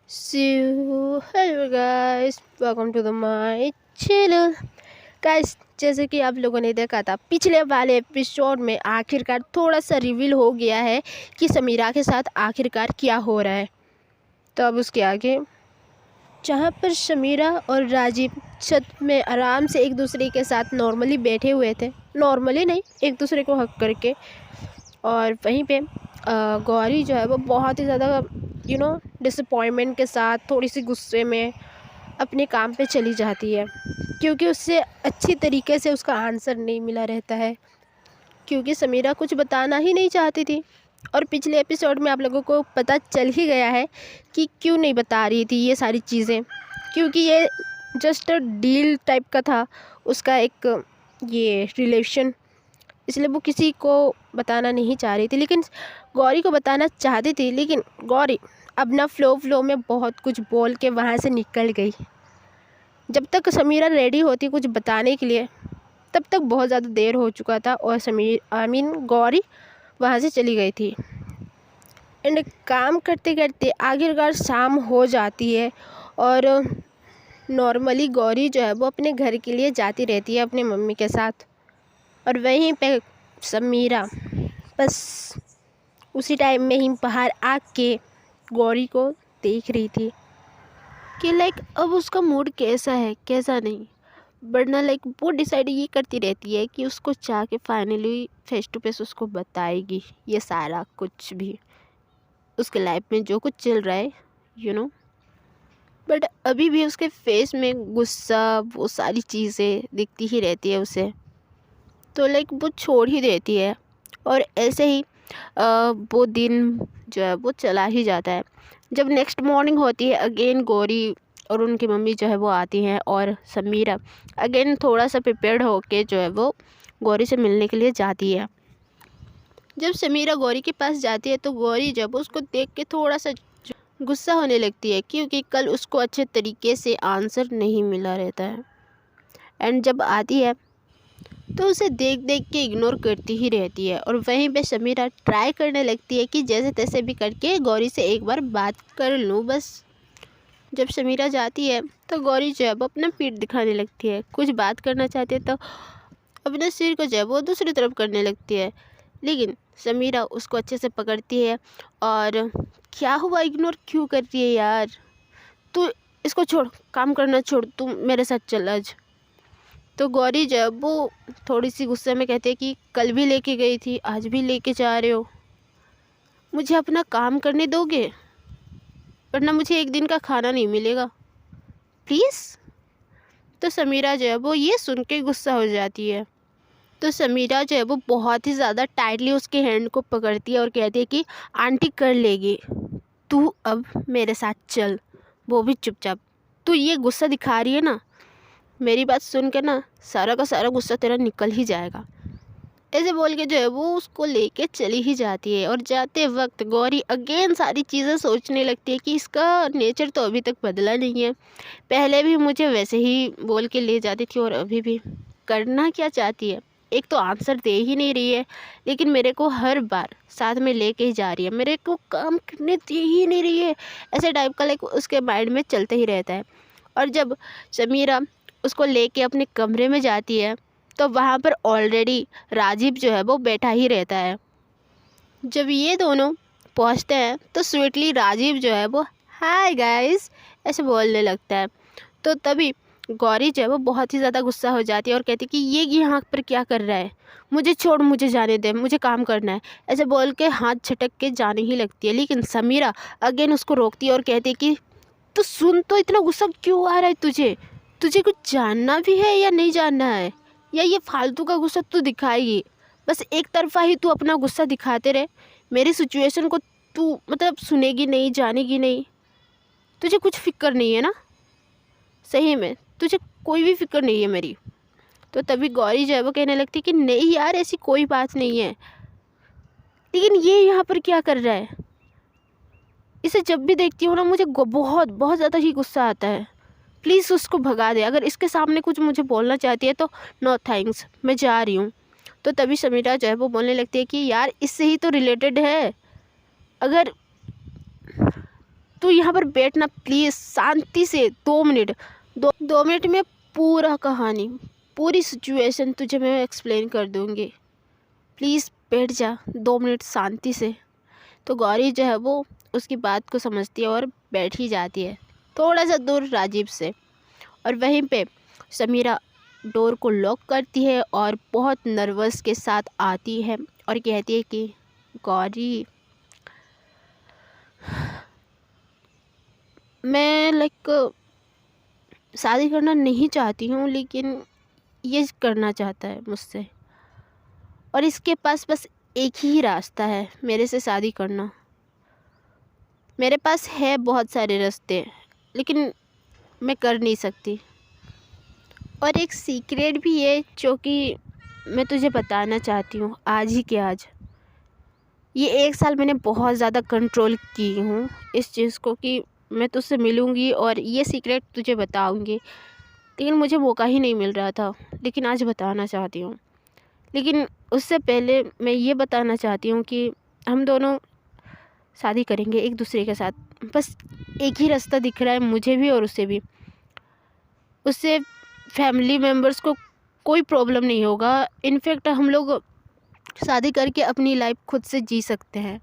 So hello guys, welcome to my channel. Guys, जैसे कि आप लोगों ने देखा था पिछले वाले एपिसोड में आखिरकार थोड़ा सा रिवील हो गया है कि समीरा के साथ आखिरकार क्या हो रहा है। तो अब उसके आगे जहाँ पर समीरा और राजीव छत में आराम से एक दूसरे के साथ नॉर्मली बैठे हुए थे, नॉर्मली नहीं, एक दूसरे को हक करके, और वहीं पे गौरी जो है वो बहुत ही ज़्यादा डिसअपॉइंटमेंट के साथ, थोड़ी सी गुस्से में अपने काम पे चली जाती है, क्योंकि उससे अच्छी तरीके से उसका आंसर नहीं मिला रहता है, क्योंकि समीरा कुछ बताना ही नहीं चाहती थी। और पिछले एपिसोड में आप लोगों को पता चल ही गया है कि क्यों नहीं बता रही थी ये सारी चीज़ें, क्योंकि ये जस्ट डील टाइप का था उसका, एक ये रिलेशन, इसलिए वो किसी को बताना नहीं चाह रही थी। लेकिन गौरी को बताना चाहती थी, लेकिन गौरी अपना फ्लो में बहुत कुछ बोल के वहाँ से निकल गई। जब तक समीरा रेडी होती कुछ बताने के लिए, तब तक बहुत ज़्यादा देर हो चुका था और गौरी वहाँ से चली गई थी। एंड काम करते करते आखिरकार शाम हो जाती है और नॉर्मली गौरी जो है वो अपने घर के लिए जाती रहती है अपने मम्मी के साथ, और वहीं पे समीरा बस उसी टाइम में ही बाहर आके गौरी को देख रही थी कि अब उसका मूड कैसा है कैसा नहीं, वरना वो डिसाइड ये करती रहती है कि उसको चाह के फाइनली फेस टू फेस उसको बताएगी ये सारा कुछ भी, उसके लाइफ में जो कुछ चल रहा है बट अभी भी उसके फेस में गुस्सा, वो सारी चीज़ें दिखती ही रहती है उसे। तो वो छोड़ ही देती है और ऐसे ही वो दिन जो है वो चला ही जाता है। जब नेक्स्ट मॉर्निंग होती है, अगेन गौरी और उनकी मम्मी जो है वो आती हैं और समीरा अगेन थोड़ा सा प्रिपेयर्ड होके जो है वो गौरी से मिलने के लिए जाती है। जब समीरा गौरी के पास जाती है तो गौरी जब उसको देख के थोड़ा सा गुस्सा होने लगती है, क्योंकि कल उसको अच्छे तरीके से आंसर नहीं मिला रहता है। एंड जब आती है तो उसे देख देख के इग्नोर करती ही रहती है, और वहीं पे समीरा ट्राई करने लगती है कि जैसे तैसे भी करके गौरी से एक बार बात कर लूँ बस। जब समीरा जाती है तो गौरी जो है वो अपना पीठ दिखाने लगती है, कुछ बात करना चाहती है तो अपने सिर को जो है वो दूसरी तरफ करने लगती है, लेकिन समीरा उसको अच्छे से पकड़ती है और क्या हुआ, इग्नोर क्यों करती है यार, तू इसको छोड़, काम करना छोड़, तू मेरे साथ चल आज। तो गौरी जब वो थोड़ी सी गुस्से में कहती है कि कल भी लेके गई थी, आज भी लेके जा रहे हो, मुझे अपना काम करने दोगे, वरना मुझे एक दिन का खाना नहीं मिलेगा प्लीज़। तो समीरा जो है वो ये सुन के गुस्सा हो जाती है। तो समीरा जो है वो बहुत ही ज़्यादा टाइटली उसके हैंड को पकड़ती है और कहती है कि आंटी कर लेगी, तू अब मेरे साथ चल, वो भी चुपचाप। तू ये गुस्सा दिखा रही है ना, मेरी बात सुन के ना सारा का सारा गुस्सा तेरा निकल ही जाएगा। ऐसे बोल के जो है वो उसको लेके चली ही जाती है, और जाते वक्त गौरी अगेन सारी चीज़ें सोचने लगती है कि इसका नेचर तो अभी तक बदला नहीं है, पहले भी मुझे वैसे ही बोल के ले जाती थी और अभी भी। करना क्या चाहती है, एक तो आंसर दे ही नहीं रही है, लेकिन मेरे को हर बार साथ में लेके ही जा रही है, मेरे को काम करने दे ही नहीं रही है, ऐसे टाइप का उसके माइंड में चलते ही रहता है। और जब समीरा उसको लेके अपने कमरे में जाती है तो वहाँ पर ऑलरेडी राजीव जो है वो बैठा ही रहता है। जब ये दोनों पहुँचते हैं तो स्वीटली राजीव जो है वो हाय गाइस ऐसे बोलने लगता है। तो तभी गौरी जो है वो बहुत ही ज़्यादा गुस्सा हो जाती है और कहती है कि ये यहाँ पर क्या कर रहा है, मुझे छोड़, मुझे जाने दे, मुझे काम करना है, ऐसे बोल के हाथ झटक के जाने ही लगती है। लेकिन समीरा अगेन उसको रोकती है और कहती है कि तू सुन, तो इतना गुस्सा क्यों आ रहा है तुझे, तुझे कुछ जानना भी है या नहीं जानना है, या ये फालतू का गुस्सा तू दिखाएगी, बस एक तरफा ही तू अपना गुस्सा दिखाते रहे, मेरी सिचुएशन को तू सुनेगी नहीं, जानेगी नहीं, तुझे कुछ फिक्र नहीं है ना, सही में तुझे कोई भी फिक्र नहीं है मेरी। तो तभी गौरी जो है वो कहने लगती है कि नहीं यार ऐसी कोई बात नहीं है, लेकिन ये यहाँ पर क्या कर रहा है, इसे जब भी देखती हूँ ना मुझे बहुत बहुत ज़्यादा ही गुस्सा आता है, प्लीज़ उसको भगा दे, अगर इसके सामने कुछ मुझे बोलना चाहती है तो नो थैंक्स, मैं जा रही हूँ। तो तभी समीरा जो है वो बोलने लगती है कि यार इससे ही तो रिलेटेड है, अगर तू यहाँ पर बैठना प्लीज़, शांति से 2 मिनट। 2 मिनट में पूरा कहानी, पूरी सिचुएशन तुझे मैं एक्सप्लेन कर दूँगी, प्लीज़ बैठ जा 2 मिनट शांति से। तो गौरी जो है वो उसकी बात को समझती है और बैठ ही जाती है थोड़ा सा दूर राजीव से। और वहीं पे समीरा डोर को लॉक करती है और बहुत नर्वस के साथ आती है और कहती है कि गौरी, मैं शादी करना नहीं चाहती हूँ, लेकिन ये करना चाहता है मुझसे, और इसके पास बस एक ही रास्ता है मेरे से शादी करना। मेरे पास है बहुत सारे रास्ते, लेकिन मैं कर नहीं सकती। और एक सीक्रेट भी है जो कि मैं तुझे बताना चाहती हूँ आज ही के आज। ये 1 साल मैंने बहुत ज़्यादा कंट्रोल की हूँ इस चीज़ को कि मैं तुझसे मिलूँगी और ये सीक्रेट तुझे बताऊँगी, लेकिन मुझे मौका ही नहीं मिल रहा था, लेकिन आज बताना चाहती हूँ। लेकिन उससे पहले मैं ये बताना चाहती हूँ कि हम दोनों शादी करेंगे एक दूसरे के साथ। बस एक ही रास्ता दिख रहा है मुझे भी और उसे भी। उससे फैमिली मेम्बर्स को कोई प्रॉब्लम नहीं होगा। इनफैक्ट हम लोग शादी करके अपनी लाइफ खुद से जी सकते हैं,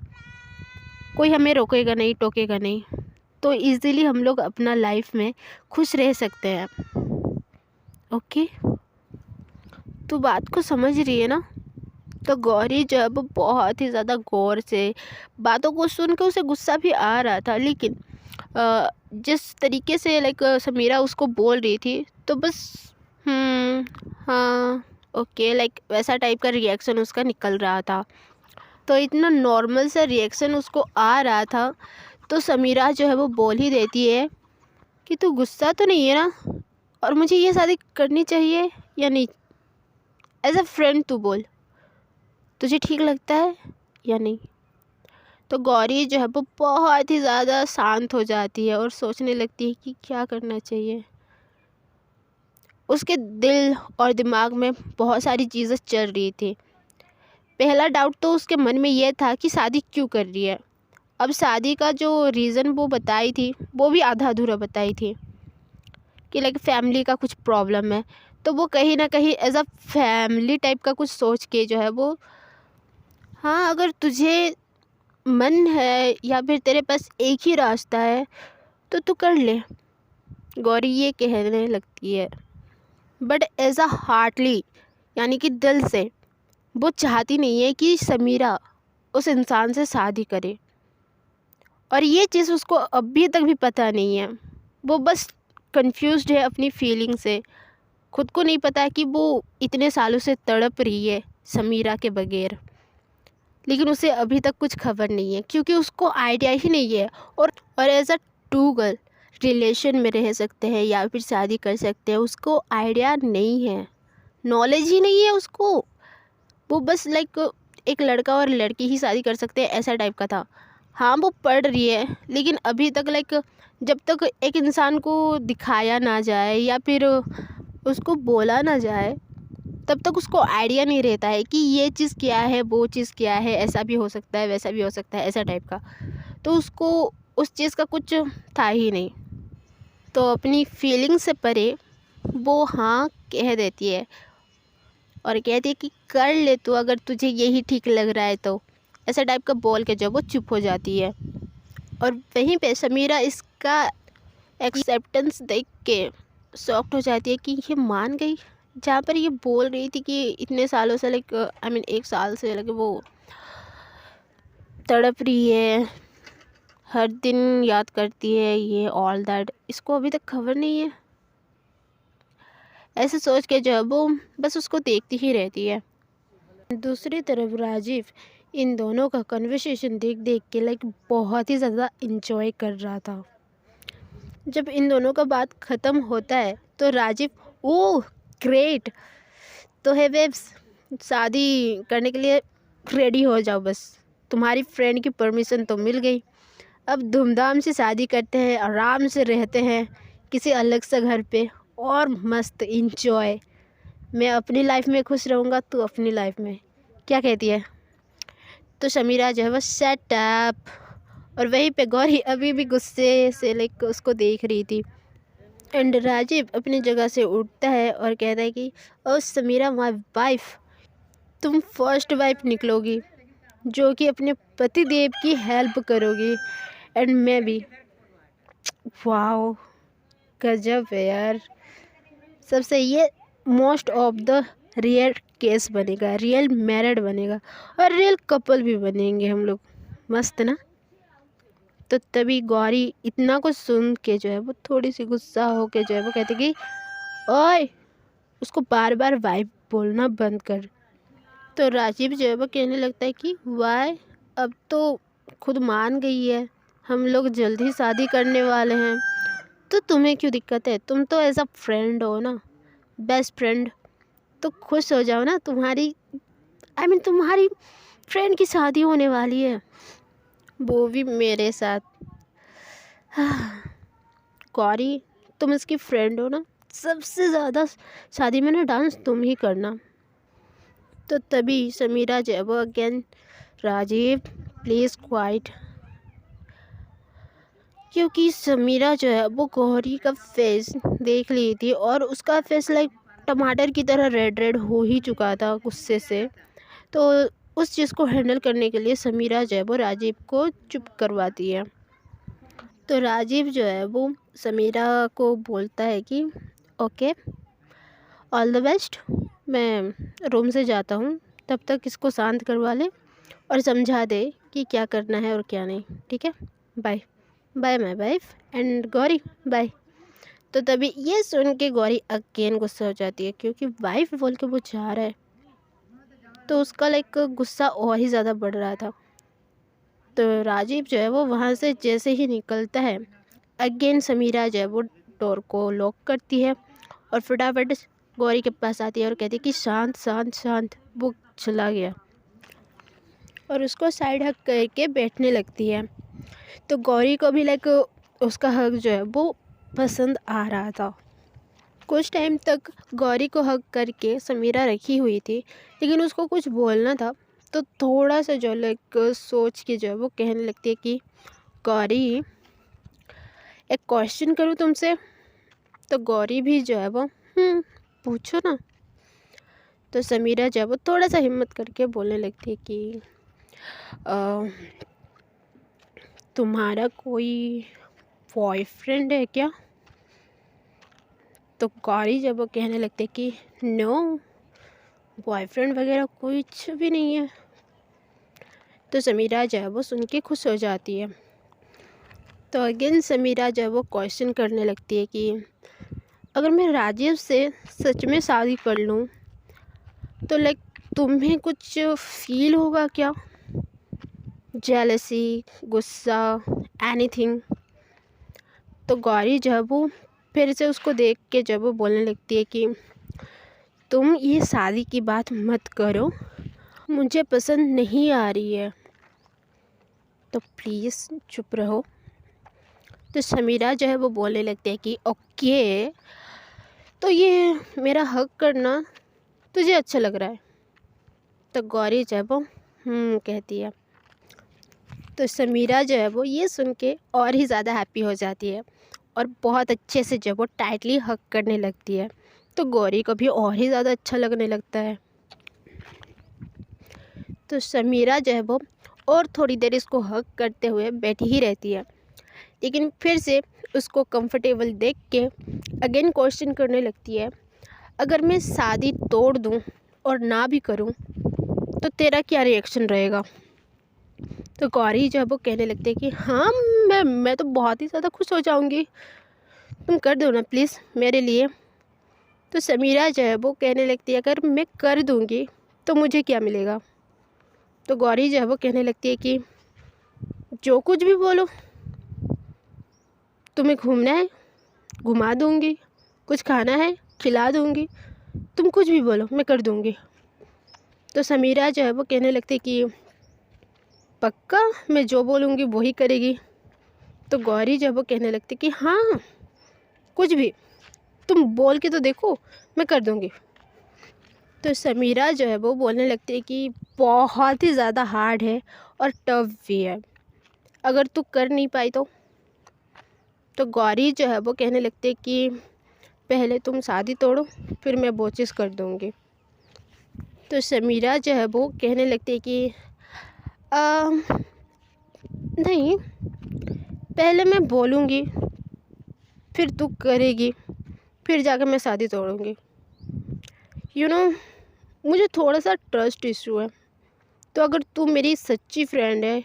कोई हमें रोकेगा नहीं, टोकेगा नहीं। तो इजीली हम लोग अपना लाइफ में खुश रह सकते हैं। ओके, तू बात को समझ रही है ना? तो गौरी जब बहुत ही ज़्यादा गौर से बातों को सुन के उसे गुस्सा भी आ रहा था, लेकिन जिस तरीके से समीरा उसको बोल रही थी तो बस हाँ ओके वैसा टाइप का रिएक्शन उसका निकल रहा था। तो इतना नॉर्मल सा रिएक्शन उसको आ रहा था। तो समीरा जो है वो बोल ही देती है कि तू गुस्सा तो नहीं है ना, और मुझे ये शादी करनी चाहिए या नहीं? एज अ फ्रेंड तू बोल, तुझे ठीक लगता है या नहीं? तो गौरी जो है वो बहुत ही ज़्यादा शांत हो जाती है और सोचने लगती है कि क्या करना चाहिए। उसके दिल और दिमाग में बहुत सारी चीज़ें चल रही थी। पहला डाउट तो उसके मन में ये था कि शादी क्यों कर रही है। अब शादी का जो रीज़न वो बताई थी वो भी आधा अधूरा बताई थी कि फैमिली का कुछ प्रॉब्लम है। तो वो कहीं ना कहीं एज अ फैमिली टाइप का कुछ सोच के जो है वो, हाँ अगर तुझे मन है या फिर तेरे पास एक ही रास्ता है तो तू कर ले, गौरी ये कहने लगती है। बट एज अ हार्टली, यानी कि दिल से वो चाहती नहीं है कि समीरा उस इंसान से शादी करे। और ये चीज़ उसको अभी तक भी पता नहीं है। वो बस कंफ्यूज्ड है अपनी फीलिंग से। खुद को नहीं पता कि वो इतने सालों से तड़प रही है समीरा के बगैर, लेकिन उसे अभी तक कुछ खबर नहीं है क्योंकि उसको आइडिया ही नहीं है। और as a two girl relation में रह सकते हैं या फिर शादी कर सकते हैं, उसको आइडिया नहीं है, नॉलेज ही नहीं है उसको। वो बस एक लड़का और लड़की ही शादी कर सकते हैं ऐसा टाइप का था। हाँ वो पढ़ रही है, लेकिन अभी तक जब तक एक इंसान को दिखाया ना जाए या फिर उसको बोला ना जाए तब तक उसको आइडिया नहीं रहता है कि ये चीज़ क्या है, वो चीज़ क्या है, ऐसा भी हो सकता है, वैसा भी हो सकता है, ऐसा टाइप का। तो उसको उस चीज़ का कुछ था ही नहीं। तो अपनी फीलिंग से परे वो हाँ कह देती है और कहती है कि कर ले तू, अगर तुझे यही ठीक लग रहा है तो, ऐसा टाइप का बोल के जब वो चुप हो जाती है। और वहीं पे समीरा इसका एक्सेप्टेंस देख के शॉक्ड हो जाती है कि ये मान गई। जहाँ पर ये बोल रही थी कि इतने सालों से आई मीन 1 साल से वो तड़प रही है, हर दिन याद करती है, ये ऑल दैट, इसको अभी तक खबर नहीं है। ऐसे सोच के जो है वो बस उसको देखती ही रहती है। दूसरी तरफ राजीव इन दोनों का कन्वर्सेशन देख देख के बहुत ही ज़्यादा इंजॉय कर रहा था। जब इन दोनों का बात ख़त्म होता है तो राजीव, ओह ग्रेट, तो है बेब्स, शादी करने के लिए रेडी हो जाओ, बस तुम्हारी फ्रेंड की परमिशन तो मिल गई, अब धूमधाम से शादी करते हैं, आराम से रहते हैं किसी अलग से घर पे और मस्त इंजॉय। मैं अपनी लाइफ में खुश रहूँगा, तू अपनी लाइफ में, क्या कहती है? तो समीरा जो है वो सेट अप और वहीं पे गौरी अभी भी गुस्से से लाइक उसको देख रही थी। एंड राजीव अपनी जगह से उठता है और कहता है कि ओ समीरा माय वाइफ, तुम फर्स्ट वाइफ निकलोगी जो कि अपने पति देव की हेल्प करोगी। एंड मैं भी, वाओ, गजब है यार। सबसे ये most of the real case बनेगा, रियल मैरिड बनेगा और रियल कपल भी बनेंगे हम लोग। मस्त ना। तो तभी गौरी इतना कुछ सुन के जो है वो थोड़ी सी गुस्सा हो के जो है वो कहती कि ओए, उसको बार बार वाइफ बोलना बंद कर। तो राजीव जो है वो कहने लगता है कि वाई, अब तो खुद मान गई है, हम लोग जल्द ही शादी करने वाले हैं, तो तुम्हें क्यों दिक्कत है? तुम तो एज अ फ्रेंड हो ना, बेस्ट फ्रेंड, तो खुश हो जाओ ना। तुम्हारी तुम्हारी फ्रेंड की शादी होने वाली है, वो भी मेरे साथ। गौरी, तुम इसकी फ्रेंड हो ना, सबसे ज़्यादा शादी में ना डांस तुम ही करना। तो तभी समीरा जो है वो अगेन, राजीव प्लीज़ क्वाइट, क्योंकि समीरा जो है वो गौरी का फेस देख ली थी और उसका फेस लाइक टमाटर की तरह रेड रेड हो ही चुका था गुस्से से। तो उस चीज़ को हैंडल करने के लिए समीरा जो है वो राजीव को चुप करवाती है। तो राजीव जो है वो समीरा को बोलता है कि ओके, ऑल द बेस्ट, मैं रूम से जाता हूँ, तब तक इसको शांत करवा ले और समझा दे कि क्या करना है और क्या नहीं, ठीक है? Bye bye my wife and Gauri, bye. तो तभी ये सुन के गौरी अगेन गुस्सा हो जाती है, क्योंकि वाइफ बोल के वो जा रहा है, तो उसका लाइक गुस्सा और ही ज़्यादा बढ़ रहा था। तो राजीव जो है वो वहाँ से जैसे ही निकलता है, अगेन समीरा जो है वो डोर को लॉक करती है और फटाफट गौरी के पास आती है और कहती है कि शांत शांत शांत। वो चला गया और उसको साइड हक करके बैठने लगती है। तो गौरी को भी लाइक उसका हक जो है वो पसंद आ रहा था। कुछ टाइम तक गौरी को हक करके समीरा रखी हुई थी, लेकिन उसको कुछ बोलना था, तो थोड़ा सा जो लाइक सोच के जो है वो कहने लगती है कि गौरी, एक क्वेश्चन करूँ तुमसे? तो गौरी भी जो है वो पूछो ना। तो समीरा जो है वो थोड़ा सा हिम्मत करके बोलने लगती है कि तुम्हारा कोई बॉयफ्रेंड है क्या? तो गौरी जब वो कहने लगते कि नो, बॉयफ्रेंड वगैरह कुछ भी नहीं है, तो समीरा जो है वो सुन के खुश हो जाती है। तो अगेन समीरा जो है वो क्वेश्चन करने लगती है कि अगर मैं राजीव से सच में शादी कर लूँ तो लाइक तुम्हें कुछ फील होगा क्या? जेलसी, गुस्सा, एनीथिंग? तो गौरी जो है वो फिर से उसको देख के जब वो बोलने लगती है कि तुम ये शादी की बात मत करो, मुझे पसंद नहीं आ रही है, तो प्लीज़ चुप रहो। तो समीरा जो है वो बोलने लगती है कि ओके, तो ये मेरा हक करना तुझे अच्छा लग रहा है? तो गौरी जो है वो कहती है। तो समीरा जो है वो ये सुन के और ही ज़्यादा हैप्पी हो जाती है और बहुत अच्छे से जब वो टाइटली हक करने लगती है, तो गौरी को भी और ही ज़्यादा अच्छा लगने लगता है। तो समीरा जो है वो और थोड़ी देर इसको हक करते हुए बैठी ही रहती है, लेकिन फिर से उसको कंफर्टेबल देख के अगेन क्वेश्चन करने लगती है, अगर मैं शादी तोड़ दूं और ना भी करूं तो तेरा क्या रिएक्शन रहेगा? तो गौरी जो है वो कहने लगती है कि हाँ, मैं तो बहुत ही ज़्यादा खुश हो जाऊंगी, तुम कर दो ना प्लीज़ मेरे लिए। तो समीरा जो है वो कहने लगती है अगर मैं कर दूंगी तो मुझे क्या मिलेगा? तो गौरी जो है वो कहने लगती है कि जो कुछ भी बोलो, तुम्हें घूमना है घुमा दूंगी, कुछ खाना है खिला दूंगी, तुम कुछ भी बोलो मैं कर दूंगी। तो समीरा जो है वो कहने लगती है कि पक्का मैं जो बोलूँगी वही करेगी? तो गौरी जो है वो कहने लगती है कि हाँ, कुछ भी तुम बोल के तो देखो, मैं कर दूंगी। तो समीरा जो है वो बोलने लगती है कि बहुत ही ज़्यादा हार्ड है और टफ भी है, अगर तू कर नहीं पाई तो गौरी जो है वो कहने लगती है कि पहले तुम शादी तोड़ो, फिर मैं वो चीज़ कर दूँगी। तो समीरा जो है वो कहने लगती है कि नहीं, पहले मैं बोलूँगी, फिर तू करेगी, फिर जाकर मैं शादी तोड़ूँगी। मुझे थोड़ा सा ट्रस्ट इशू है। तो अगर तू मेरी सच्ची फ्रेंड है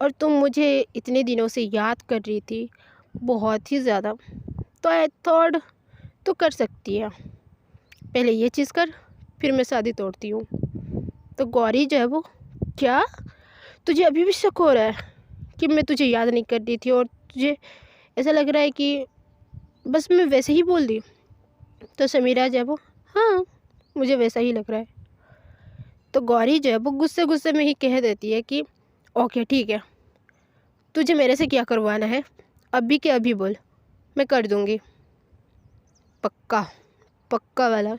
और तुम मुझे इतने दिनों से याद कर रही थी बहुत ही ज़्यादा, तो आई थॉट तू कर सकती है। पहले ये चीज़ कर, फिर मैं शादी तोड़ती हूँ। तो गौरी जो है वो, क्या तुझे अभी भी शक हो रहा है कि मैं तुझे याद नहीं कर रही थी और तुझे ऐसा लग रहा है कि बस मैं वैसे ही बोल दी? तो समीरा जो है वो, हाँ मुझे वैसा ही लग रहा है। तो गौरी जो है वो गुस्से गुस्से में ही कह देती है कि ओके ठीक है, तुझे मेरे से क्या करवाना है, अभी के अभी बोल, मैं कर दूँगी, पक्का पक्का वाला।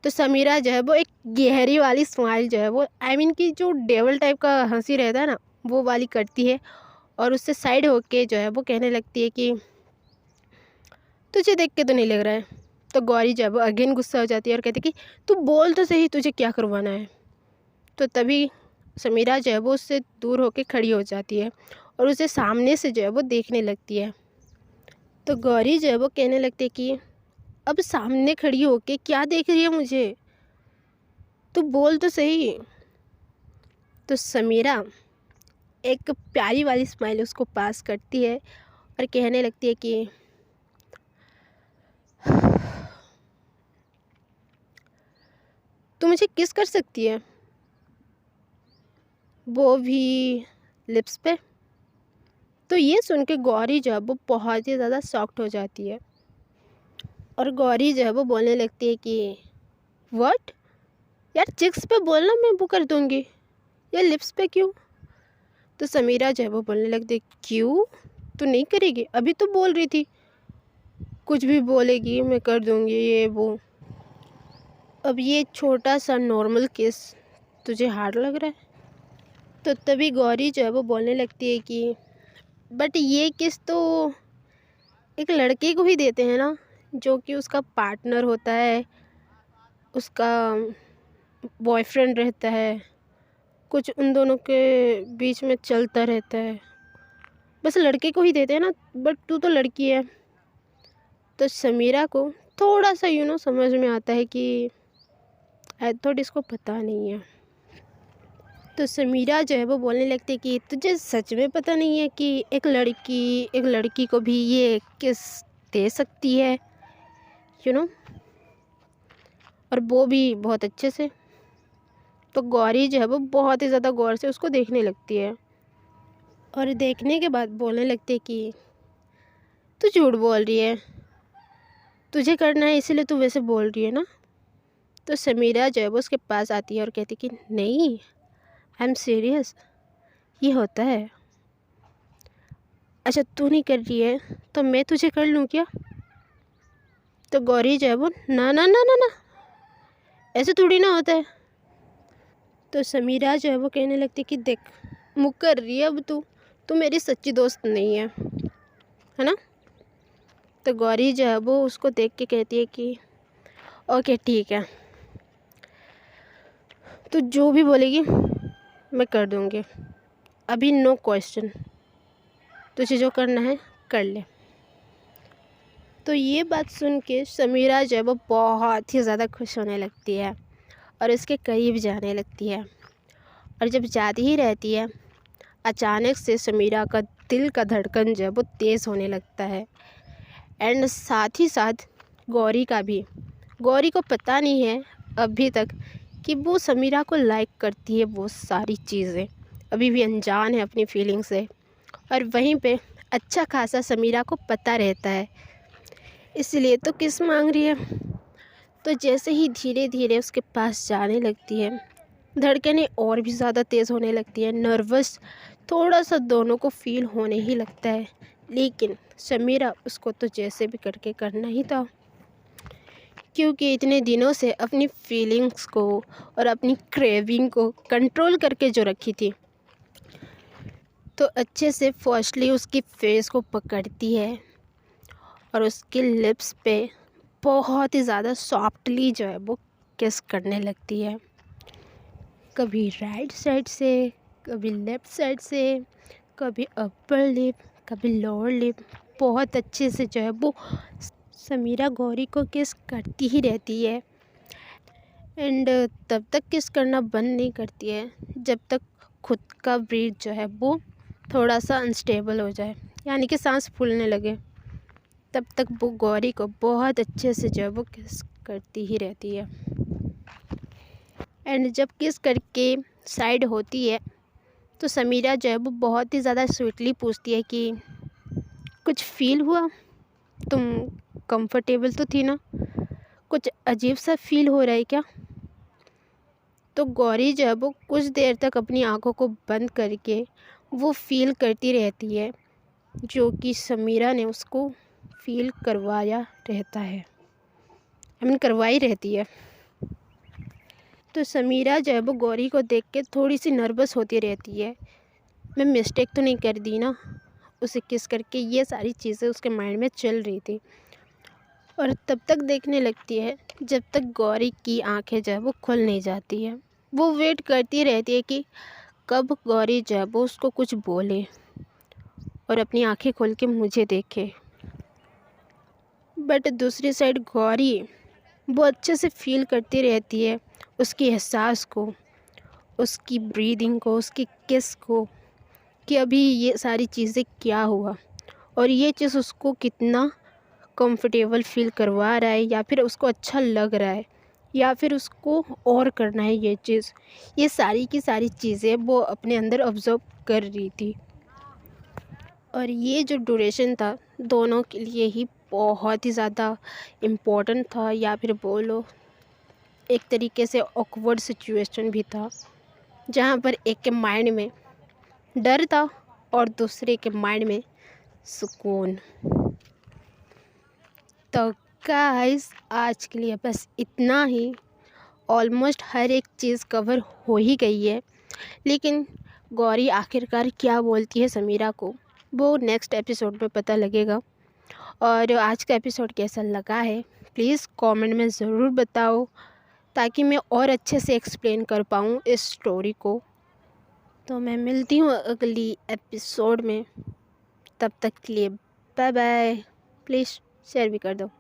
तो समीरा जो है वो एक गहरी वाली स्माइल जो है वो कि जो डेवल टाइप का हंसी रहता है ना, वो वाली करती है और उससे साइड होके जो है वो कहने लगती है कि तुझे देख के तो नहीं लग रहा है। तो गौरी जो है वो अगेन गुस्सा हो जाती है और कहती है कि तू बोल तो सही, तुझे क्या करवाना है। तो तभी समीरा जो है वो उससे दूर होके खड़ी हो जाती है और उसे सामने से जो है वो देखने लगती है। तो गौरी जो है वो कहने लगती है कि अब सामने खड़ी होके क्या देख रही है मुझे, तू बोल तो सही। तो समीरा एक प्यारी वाली स्माइल उसको पास करती है और कहने लगती है कि तू मुझे किस कर सकती है, वो भी लिप्स पे। तो ये सुन के गौरी जो है वो बहुत ही ज़्यादा शॉक्ड हो जाती है और गौरी जो है वो बोलने लगती है कि व्हाट यार, चिक्स पे बोलना मैं वो कर दूँगी, या लिप्स पे क्यों? तो समीरा जो है वो बोलने लगती है क्यों, तू नहीं करेगी? अभी तो बोल रही थी कुछ भी बोलेगी मैं कर दूँगी ये वो। अब ये छोटा सा नॉर्मल केस तुझे हार्ड लग रहा है? तो तभी गौरी जो है वो बोलने लगती है कि बट ये केस तो एक लड़के को ही देते हैं ना, जो कि उसका पार्टनर होता है, उसका बॉयफ्रेंड रहता है, कुछ उन दोनों के बीच में चलता रहता है, बस लड़के को ही देते हैं ना, बट तू तो लड़की है। तो समीरा को थोड़ा सा समझ में आता है कि आई थॉट इसको पता नहीं है। तो समीरा जो है वो बोलने लगती है कि तुझे सच में पता नहीं है कि एक लड़की को भी ये किस दे सकती है, और वो भी बहुत अच्छे से। तो गौरी जो है वो बहुत ही ज़्यादा गौर से उसको देखने लगती है और देखने के बाद बोलने लगती है कि तू झूठ बोल रही है, तुझे करना है इसीलिए तू वैसे बोल रही है ना। तो समीरा जो है वो उसके पास आती है और कहती है कि नहीं, आई एम सीरियस, ये होता है। अच्छा तू नहीं कर रही है तो मैं तुझे कर लूँ क्या? तो गौरी जो है वो ना ना ना ना ना, ऐसे थोड़ी ना होता है। तो समीरा जो है वो कहने लगती है कि देख, मुकर रही है अब तू मेरी सच्ची दोस्त नहीं है ना। तो गौरी जो है वो उसको देख के कहती है कि ओके ठीक है, तू जो भी बोलेगी मैं कर दूँगी, अभी नो क्वेश्चन, तुझे जो करना है कर ले। तो ये बात सुन के समीरा जो है वो बहुत ही ज़्यादा खुश होने लगती है और इसके करीब जाने लगती है, और जब जाती ही रहती है अचानक से समीरा का दिल का धड़कन जो है वो तेज़ होने लगता है, एंड साथ ही साथ गौरी का भी। गौरी को पता नहीं है अभी तक कि वो समीरा को लाइक करती है, वो सारी चीज़ें अभी भी अनजान है अपनी फीलिंग से, और वहीं पे अच्छा खासा समीरा को पता रहता है, इसलिए तो किस मांग रही है। तो जैसे ही धीरे धीरे उसके पास जाने लगती है, धड़कनें और भी ज़्यादा तेज़ होने लगती है, नर्वस थोड़ा सा दोनों को फील होने ही लगता है, लेकिन समीरा उसको तो जैसे भी करके करना ही था, क्योंकि इतने दिनों से अपनी फीलिंग्स को और अपनी क्रेविंग को कंट्रोल करके जो रखी थी, तो अच्छे से फर्स्टली उसकी फेस को पकड़ती है और उसके लिप्स पे बहुत ही ज़्यादा सॉफ्टली जो है वो किस करने लगती है, कभी राइट साइड से, कभी लेफ़्ट साइड से, कभी अपर लिप, कभी लोअर लिप। बहुत अच्छे से जो है वो समीरा गौरी को किस करती ही रहती है। एंड तब तक किस करना बंद नहीं करती है जब तक खुद का ब्रीथ जो है वो थोड़ा सा अनस्टेबल हो जाए, यानी कि सांस फूलने लगे। तब तक वो गौरी को बहुत अच्छे से जो है वो किस करती ही रहती है। एंड जब किस करके साइड होती है तो समीरा जो है वो बहुत ही ज़्यादा स्वीटली पूछती है कि कुछ फील हुआ, तुम कंफर्टेबल तो थी ना, कुछ अजीब सा फील हो रहा है क्या। तो गौरी जो है वो कुछ देर तक अपनी आंखों को बंद करके वो फील करती रहती है जो कि समीरा ने उसको फील करवाया रहता है, करवाई रहती है। तो समीरा जो है वो गौरी को देख के थोड़ी सी नर्वस होती रहती है, मैं मिस्टेक तो नहीं कर दी ना उसे किस करके। ये सारी चीज़ें उसके माइंड में चल रही थी। और तब तक देखने लगती है जब तक गौरी की आंखें जो है वो खुल नहीं जाती है। वो वेट करती रहती है कि कब गौरी जो है वो उसको कुछ बोले और अपनी आंखें खोल के मुझे देखे। बट दूसरी साइड गौरी वो अच्छे से फील करती रहती है उसकी एहसास को, उसकी ब्रीदिंग को, उसकी किस को, कि अभी ये सारी चीज़ें क्या हुआ और ये चीज़ उसको कितना कंफर्टेबल फील करवा रहा है, या फिर उसको अच्छा लग रहा है, या फिर उसको और करना है ये चीज़। ये सारी की सारी चीज़ें वो अपने अंदर ऑब्जर्व कर रही थी। और ये जो ड्यूरेशन था दोनों के लिए ही बहुत ही ज़्यादा इम्पोर्टेंट था, या फिर बोलो एक तरीके से ऑकवर्ड सिचुएशन भी था, जहाँ पर एक के माइंड में डर था और दूसरे के माइंड में सुकून। तो गाइस आज के लिए बस इतना ही। ऑलमोस्ट हर एक चीज़ कवर हो ही गई है, लेकिन गौरी आखिरकार क्या बोलती है समीरा को वो नेक्स्ट एपिसोड में पता लगेगा। और आज का एपिसोड कैसा लगा है प्लीज़ कमेंट में ज़रूर बताओ, ताकि मैं और अच्छे से एक्सप्लेन कर पाऊँ इस स्टोरी को। तो मैं मिलती हूँ अगली एपिसोड में, तब तक के लिए बाय बाय। प्लीज़ शेयर भी कर दो।